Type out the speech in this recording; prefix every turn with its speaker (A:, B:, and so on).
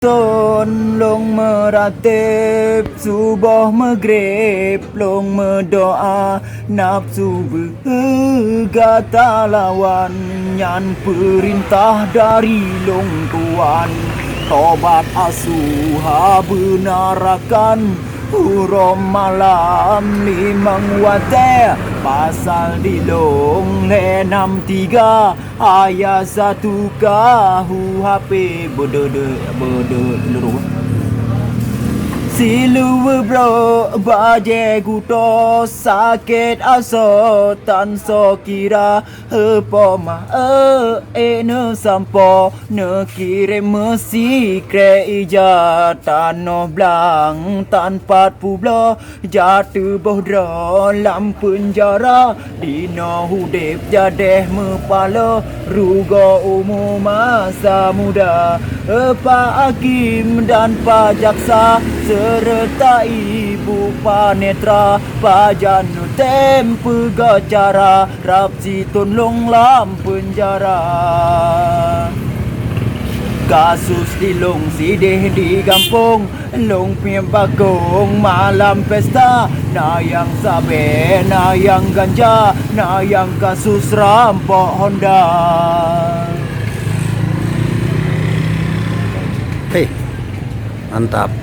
A: Sun long meratib subuh maghrib long mendoa nafsu bergata lawan nyan perintah dari long tuan tobat asuha benarakan hurum malam limang wate pasal di long le 63 ayat 1 kahu HP berde silu bro baje guto sakit aso tan so kira poma ne sampo ne kire mesi kre ija tano blang tanpa publo jatuh bohdro lam penjara dino hudip jadeh mepalo rugo umum masa muda Pak Hakim dan Pak Jaksa serta Ibu Panetra Pak Janu tempe gacara Rapsi Tunlong lam penjara Kasus di long sidih di kampung long piem bagong malam pesta na yang sabe na yang ganja na yang kasus rampok Honda.
B: Hei, mantap.